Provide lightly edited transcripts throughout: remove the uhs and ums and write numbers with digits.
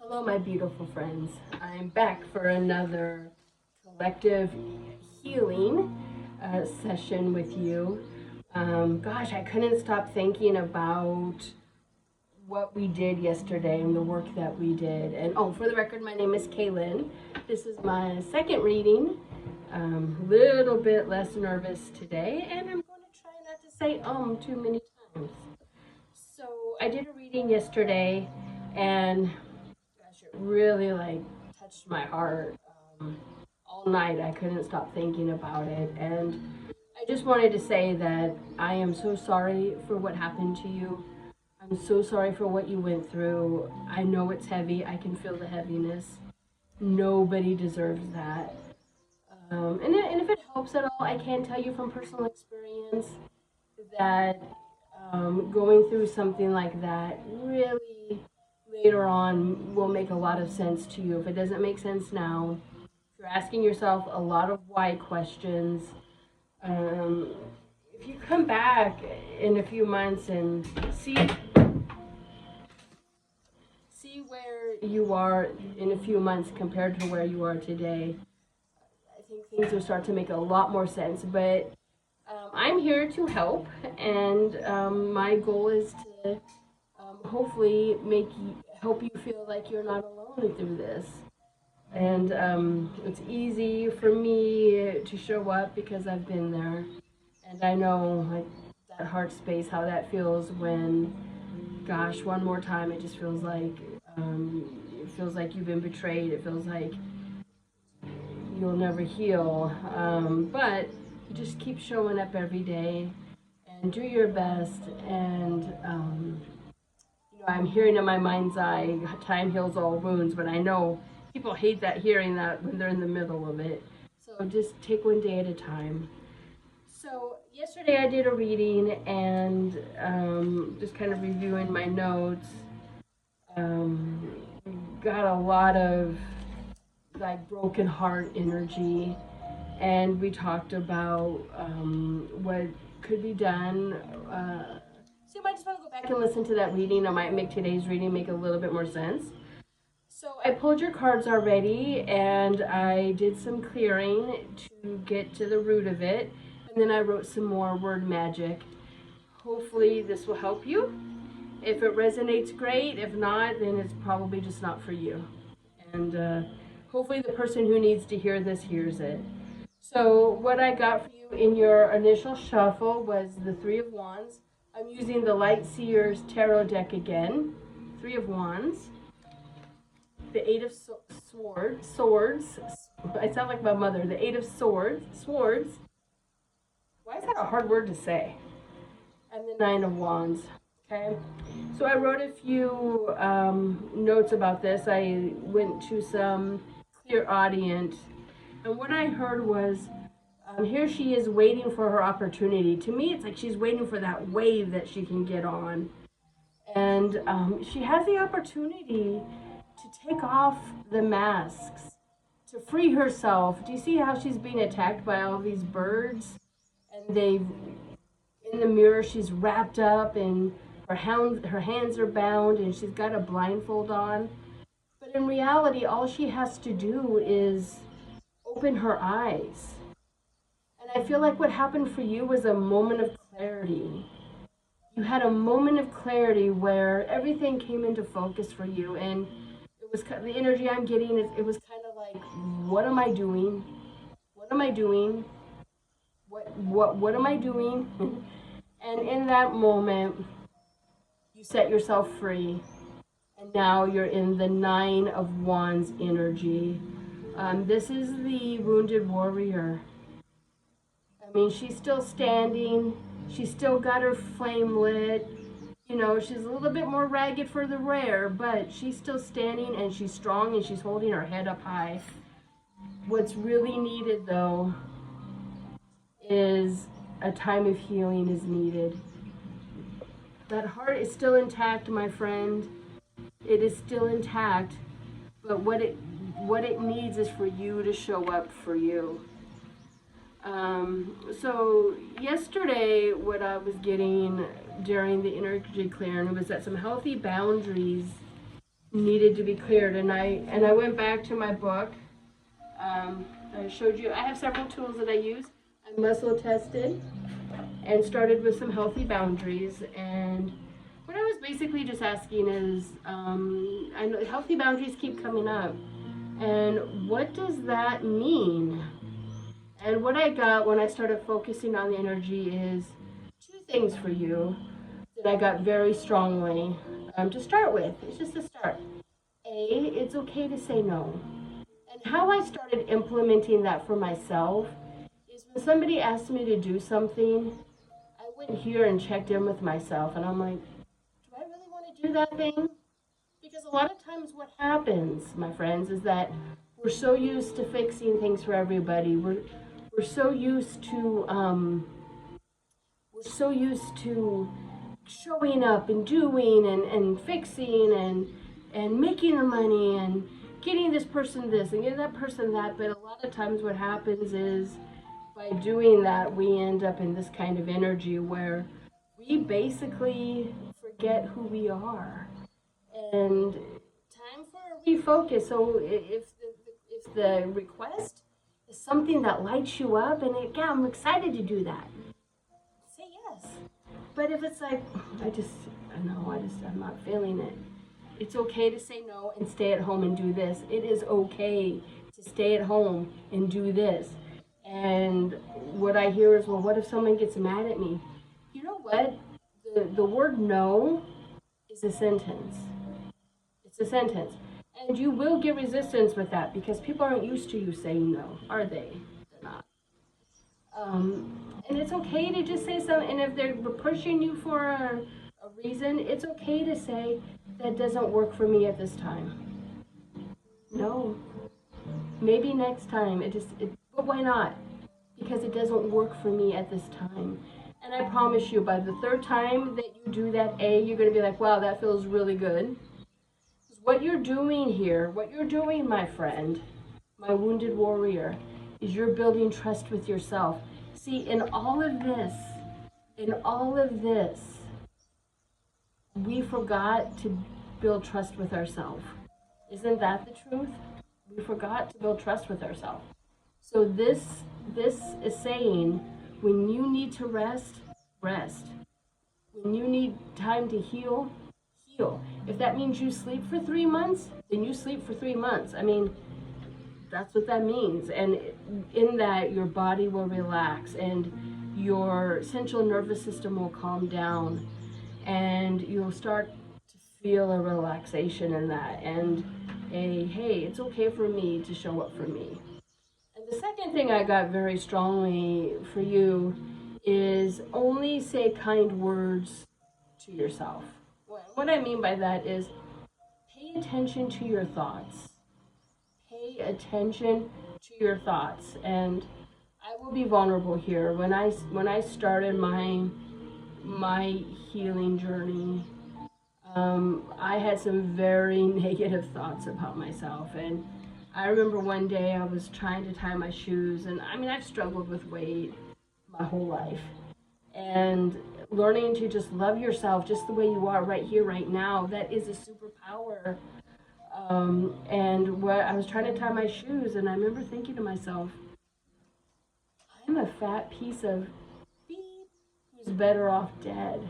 Hello, my beautiful friends. I'm back for another collective healing session with you. Gosh, I couldn't stop thinking about what we did yesterday and the work that we did. And oh, for the record, my name is Ka-Lynne. This is my second reading. A little bit less nervous today, and I'm going to try not to say too many times. So I did a reading yesterday, and gosh, it really touched my heart. All night I couldn't stop thinking about it, and I just wanted to say that I am so sorry for what happened to you. I'm so sorry for what you went through. I know it's heavy. I can feel the heaviness. Nobody deserves that. And if it helps at all, I can tell you from personal experience that going through something like that really later on will make a lot of sense to you. If it doesn't make sense now, if you're asking yourself a lot of why questions, um, if you come back in a few months and see where you are in a few months compared to where you are today, I think things will start to make a lot more sense. But I'm here to help, and my goal is to hopefully help you feel like you're not alone through this. And it's easy for me to show up because I've been there, and I know like that heart space, how that feels when, gosh, one more time, it just feels like you've been betrayed. It feels like you'll never heal. But you just keep showing up every day and do your best. And I'm hearing in my mind's eye, time heals all wounds, but I know people hate that hearing that when they're in the middle of it. So just take one day at a time. So yesterday I did a reading and just kind of reviewing my notes. Um, got a lot of like broken heart energy, and we talked about what could be done. So you might just want to go back and listen to that reading. I might make today's reading make a little bit more sense. So I pulled your cards already, and I did some clearing to get to the root of it, and then I wrote some more word magic. Hopefully this will help you. If it resonates, great. If not, then it's probably just not for you. And hopefully the person who needs to hear this hears it. So what I got for you in your initial shuffle was the Three of Wands. I'm using the Light Seers Tarot deck again. Three of Wands. The Eight of Swords. I sound like my mother. The Eight of Swords. Why is that a hard word to say? And the Nine of Wands. Okay. So I wrote a few notes about this. I went to some clairaudient, and what I heard was, here she is waiting for her opportunity. To me, it's like she's waiting for that wave that she can get on. And she has the opportunity to take off the masks, to free herself. Do you see how she's being attacked by all these birds? And in the mirror, she's wrapped up and her hands are bound and she's got a blindfold on. But in reality, all she has to do is open her eyes. And I feel like what happened for you was a moment of clarity. You had a moment of clarity where everything came into focus for you, and it was the energy I'm getting is it was kind of like, what am I doing? What am I doing? What am I doing? And in that moment, you set yourself free, and now you're in the Nine of Wands energy. This is the wounded warrior. I mean, she's still standing. She's still got her flame lit. You know, she's a little bit more ragged for the wear, but she's still standing and she's strong and she's holding her head up high. What's really needed, though, is a time of healing is needed. That heart is still intact, my friend. It is still intact, but what it needs is for you to show up for you. So yesterday, what I was getting during the energy clearing was that some healthy boundaries needed to be cleared. And I went back to my book. I showed you, I have several tools that I use. I muscle tested and started with some healthy boundaries. And what I was basically just asking is, I know healthy boundaries keep coming up. And what does that mean? And what I got when I started focusing on the energy is two things for you that I got very strongly to start with. It's just a start. A, it's okay to say no. And how I started implementing that for myself is when somebody asked me to do something, I went here and checked in with myself, and I'm like, do I really want to do that thing? Because a lot of times what happens, my friends, is that we're so used to fixing things for everybody. We're so used to showing up and doing and fixing and making the money and getting this person this and getting that person that. But a lot of times what happens is by doing that, we end up in this kind of energy where we basically forget who we are. And time for a refocus. So if the request is something that lights you up, and yeah, I'm excited to do that, say yes. But if it's like, I'm not feeling it. It's okay to say no and stay at home and do this. It is okay to stay at home and do this. And what I hear is, well, what if someone gets mad at me? You know what? The word no is a sentence. It's a sentence. And you will get resistance with that because people aren't used to you saying no, are they? They're not. And it's okay to just say something. And if they're pushing you for a reason, it's okay to say that doesn't work for me at this time. No. Maybe next time. But why not? Because it doesn't work for me at this time. And I promise you, by the third time that you do that, you're going to be like, wow, that feels really good. What you're doing here, what you're doing, my friend, my wounded warrior, is you're building trust with yourself. See, in all of this, we forgot to build trust with ourselves. Isn't that the truth? We forgot to build trust with ourselves. So this is saying, when you need to rest, rest. When you need time to heal, heal. If that means you sleep for 3 months, then you sleep for 3 months. I mean, that's what that means. And in that, your body will relax and your central nervous system will calm down and you'll start to feel a relaxation in that. And hey, it's okay for me to show up for me. And the second thing I got very strongly for you is only say kind words to yourself. What I mean by that is pay attention to your thoughts. Pay attention to your thoughts. And I will be vulnerable here. When I started my healing journey, I had some very negative thoughts about myself. And I remember one day I was trying to tie my shoes, and I mean, I've struggled with weight my whole life. And learning to just love yourself just the way you are right here, right now, that is a superpower. And what I was trying to tie my shoes, and I remember thinking to myself, I'm a fat piece of beep who's better off dead.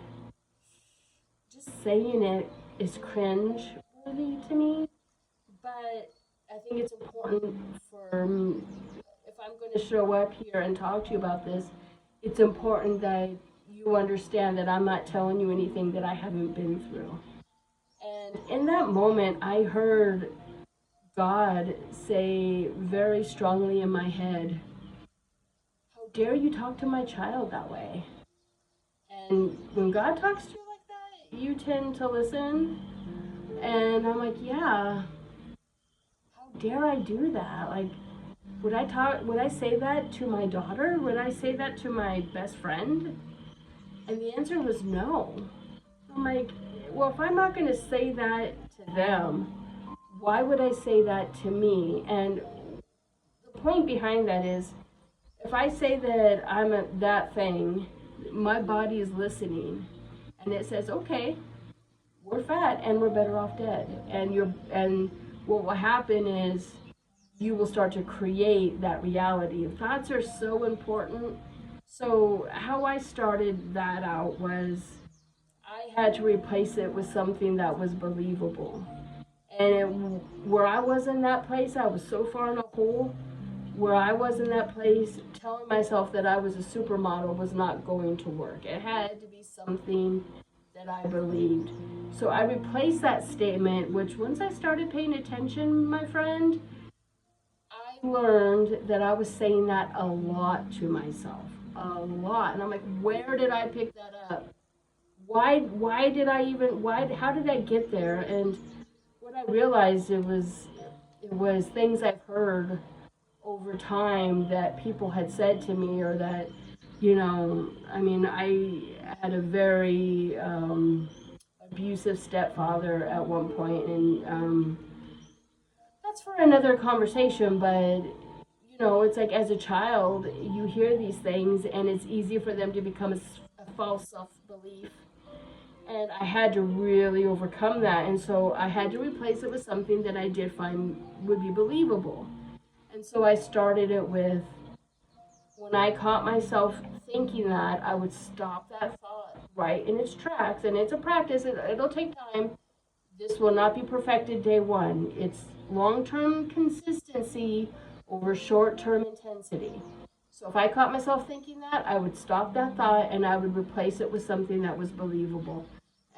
Just saying it is cringe worthy to me, but I think it's important for me, if I'm going to show up here and talk to you about this, it's important that you understand that I'm not telling you anything that I haven't been through. And in that moment, I heard God say very strongly in my head, how dare you talk to my child that way? And when God talks to you like that, you tend to listen. And I'm like, yeah, how dare I do that? Like, would I say that to my daughter? Would I say that to my best friend? And the answer was no. I'm like, well, if I'm not going to say that to them, why would I say that to me? And the point behind that is, if I say that that thing, my body is listening, and it says, okay, we're fat and we're better off dead. And what will happen is you will start to create that reality. Thoughts are so important. So how I started that out was I had to replace it with something that was believable. And where I was in that place, I was so far in a hole. Where I was in that place, telling myself that I was a supermodel was not going to work. It had to be something that I believed. So I replaced that statement, which once I started paying attention, my friend, I learned that I was saying that a lot to myself. A lot. And I'm like, where did I pick that up? Why did I even how did I get there? And what I realized it was things I've heard over time that people had said to me, or that, I mean, I had a very abusive stepfather at one point, and that's for another conversation. But it's like, as a child, you hear these things, and it's easy for them to become a false self-belief. And I had to really overcome that, and so I had to replace it with something that I did find would be believable. And so I started it with, when I caught myself thinking that, I would stop that thought right in its tracks. And it's a practice, it'll take time. This will not be perfected day one. It's long term consistency over short term intensity. So if I caught myself thinking that, I would stop that thought and I would replace it with something that was believable.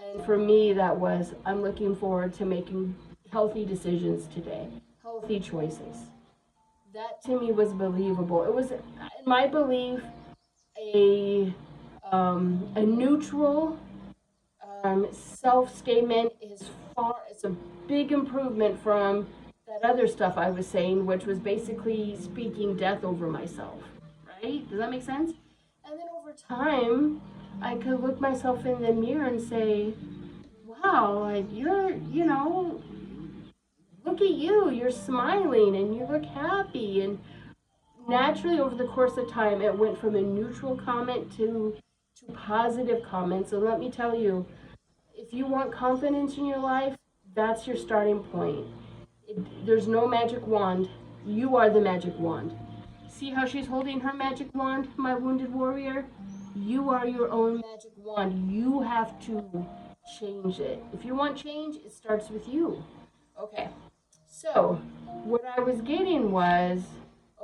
And for me, that was, I'm looking forward to making healthy decisions today, healthy choices. That to me was believable. It was, in my belief, a neutral self statement. It's a big improvement from that other stuff I was saying, which was basically speaking death over myself. Right? Does that make sense? And then over time, I could look myself in the mirror and say, wow, like look at you're smiling and you look happy. And naturally, over the course of time, it went from a neutral comment to positive comments. And let me tell you, if you want confidence in your life, that's your starting point. There's no magic wand. You are the magic wand. See how she's holding her magic wand, my wounded warrior? You are your own magic wand. You have to change it. If you want change, it starts with you. Okay, so what I was getting was,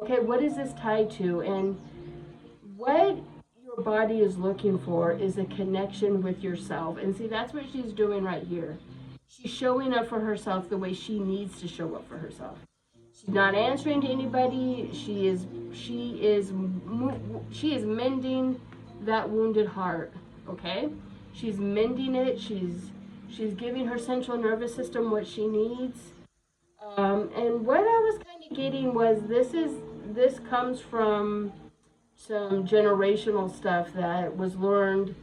okay, what is this tied to? And what your body is looking for is a connection with yourself. And see, that's what she's doing right here. She's showing up for herself the way she needs to show up for herself. She's not answering to anybody. She is mending that wounded heart. Okay, she's mending it. She's giving her central nervous system what she needs. And what I was kind of getting was, this comes from some generational stuff that was learned.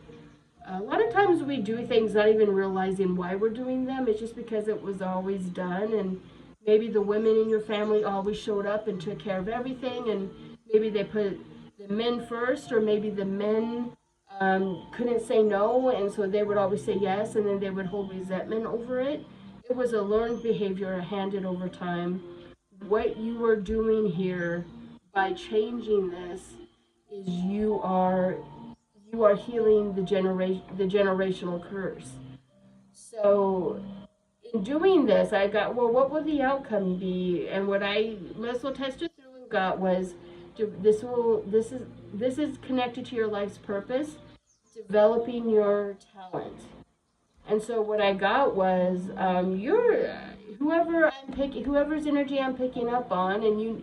A lot of times we do things not even realizing why we're doing them. It's just because it was always done, and maybe the women in your family always showed up and took care of everything, and maybe they put the men first, or maybe the men couldn't say no, and so they would always say yes, and then they would hold resentment over it. It was a learned behavior handed over time. What you are doing here by changing this is you are healing the generational curse. So in doing this, I got, well, what will the outcome be? And what I muscle tested through and got was, this is connected to your life's purpose, developing your talent. And so what I got was, whoever's energy I'm picking up on, and you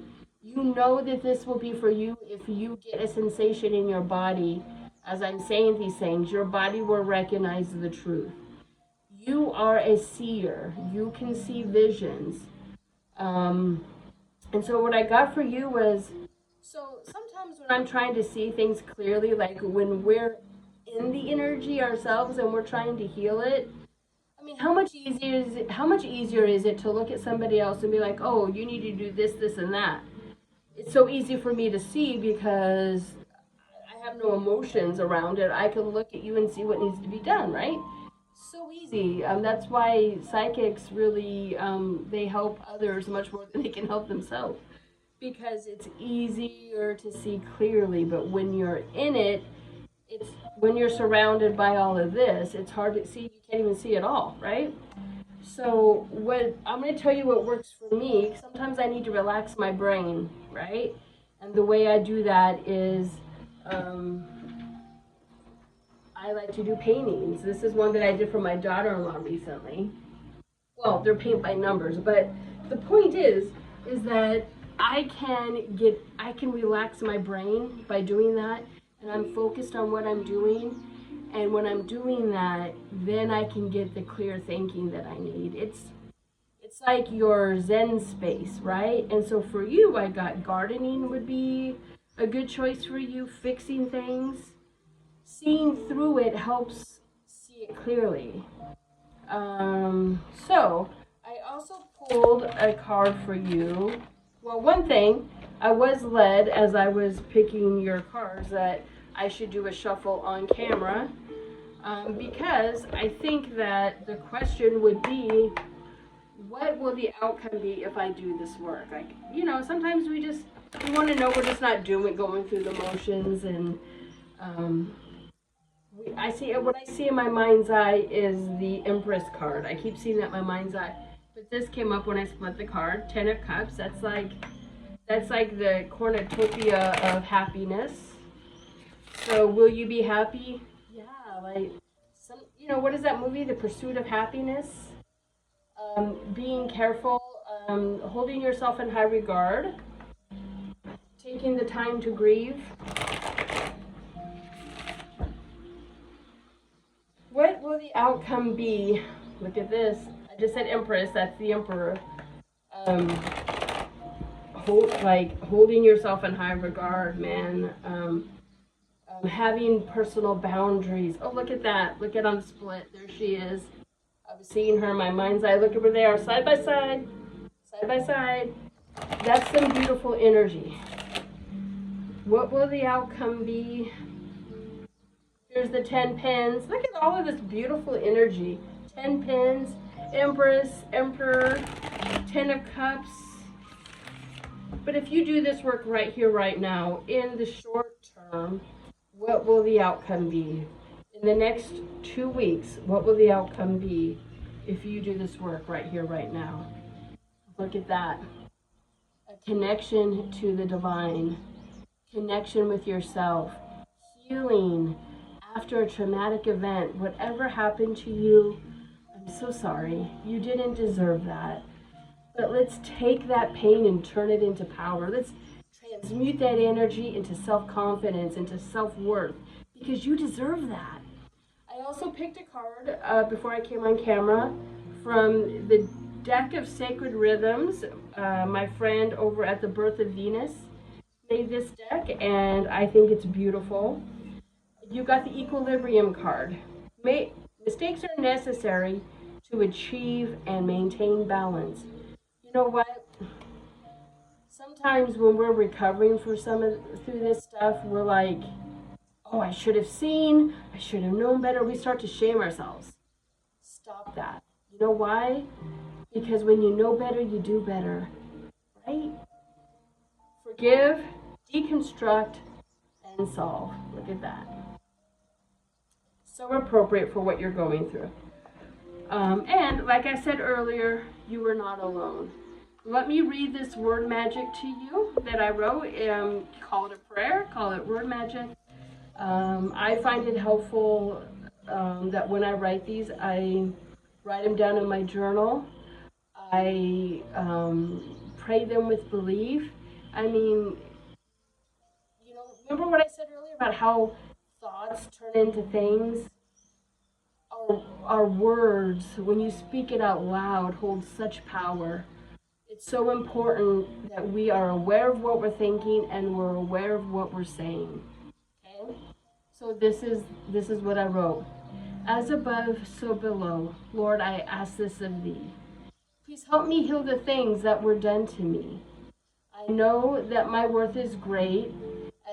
know that this will be for you if you get a sensation in your body as I'm saying these things. Your body will recognize the truth. You are a seer. You can see visions. And so what I got for you was, so sometimes when I'm trying to see things clearly, like when we're in the energy ourselves and we're trying to heal it, I mean, how much easier is it to look at somebody else and be like, oh, you need to do this, this, and that? It's so easy for me to see because I have no emotions around it. I can look at you and see what needs to be done, right? so easy. That's why psychics really they help others much more than they can help themselves, because it's easier to see clearly. But when you're in it, it's when you're surrounded by all of this, it's hard to see. You can't even see it all, right? So what I'm going to tell you what works for me. Sometimes I need to relax my brain, right? And the way I do that is um, I like to do paintings. This is one that I did for my daughter-in-law recently. Well, they're paint by numbers, but the point is that I can relax my brain by doing that, and I'm focused on what I'm doing. And when I'm doing that, then I can get the clear thinking that I need. It's like your Zen space, right? And so for you, I got gardening would be a good choice for you, fixing things. Seeing through it helps see it clearly. So I also pulled a card for you. Well, one thing, I was led as I was picking your cards that I should do a shuffle on camera, because I think that the question would be, what will the outcome be if I do this work? Like, sometimes we want to know we're just not going through the motions, and I see what I see in my mind's eye is the Empress card. I keep seeing that in my mind's eye, but this came up when I split the card. 10 of Cups. That's like the cornucopia of happiness. So will you be happy? Yeah, like what is that movie? The Pursuit of Happiness. Being careful, holding yourself in high regard, taking the time to grieve. What will the outcome be? Look at this. I just said Empress. That's the Emperor. Holding yourself in high regard, man. Having personal boundaries. Oh, look at that. Look at on the split. There she is. I was seeing her in my mind's eye. Look over there, side by side, side by side. That's some beautiful energy. What will the outcome be? Here's the 10 pens. Look at all of this beautiful energy. 10 pens, Empress, Emperor, 10 of Cups. But if you do this work right here, right now, in the short term, what will the outcome be? In the next 2 weeks, what will the outcome be if you do this work right here, right now? Look at that. A connection to the divine, connection with yourself, healing after a traumatic event. Whatever happened to you, I'm so sorry. You didn't deserve that. But let's take that pain and turn it into power. Let's transmute that energy into self-confidence, into self-worth, because you deserve that. I also picked a card before I came on camera from the deck of Sacred Rhythms. My friend over at the Birth of Venus made this deck, and I think it's beautiful. You got the Equilibrium card. Mistakes are necessary to achieve and maintain balance. You know what? Sometimes when we're recovering through this stuff, we're like, oh, I should have seen, I should have known better. We start to shame ourselves. Stop that. You know why? Because when you know better, you do better, right? Forgive, deconstruct, and solve. Look at that. So appropriate for what you're going through. And like I said earlier, you are not alone. Let me read this word magic to you that I wrote. Call it a prayer, call it word magic. I find it helpful that when I write these, I write them down in my journal. I pray them with belief. I mean, remember what I said earlier about how thoughts turn into things? Our words, when you speak it out loud, hold such power. It's so important that we are aware of what we're thinking and we're aware of what we're saying. Okay? So this is what I wrote. As above, so below. Lord, I ask this of thee. Please help me heal the things that were done to me. I know that my worth is great,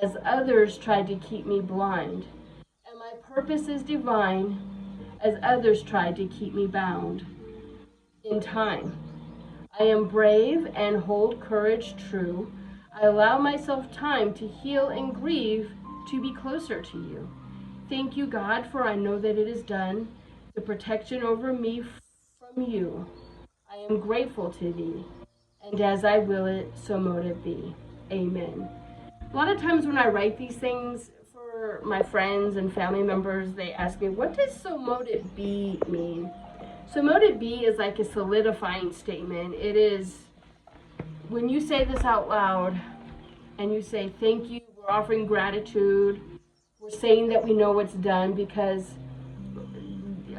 as others tried to keep me blind. And my purpose is divine, as others tried to keep me bound in time. I am brave and hold courage true. I allow myself time to heal and grieve to be closer to you. Thank you, God, for I know that it is done. The protection over me from you. I am grateful to thee, and as I will it, so mote it be. Amen. A lot of times when I write these things for my friends and family members, they ask me, what does so mote it be mean? So mote it be is like a solidifying statement. It is when you say this out loud and you say, thank you, we're offering gratitude, we're saying that we know what's done, because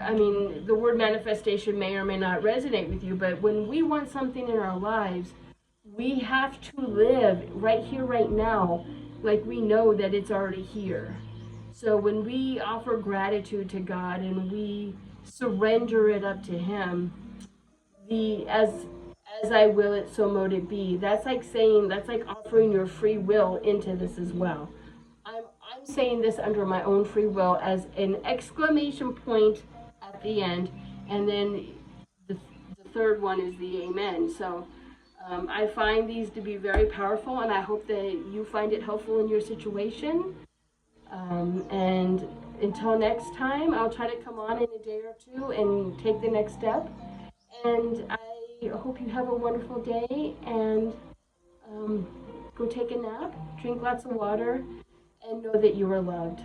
I mean, the word manifestation may or may not resonate with you, but when we want something in our lives, we have to live right here, right now, like we know that it's already here. So when we offer gratitude to God and we surrender it up to Him, the as I will it, so mote it be. That's like saying, that's like offering your free will into this as well. I'm saying this under my own free will as an exclamation point at the end, and then the third one is the amen. So I find these to be very powerful, and I hope that you find it helpful in your situation. And until next time, I'll try to come on in a day or two and take the next step. And I hope you have a wonderful day, and go take a nap, drink lots of water, and know that you are loved.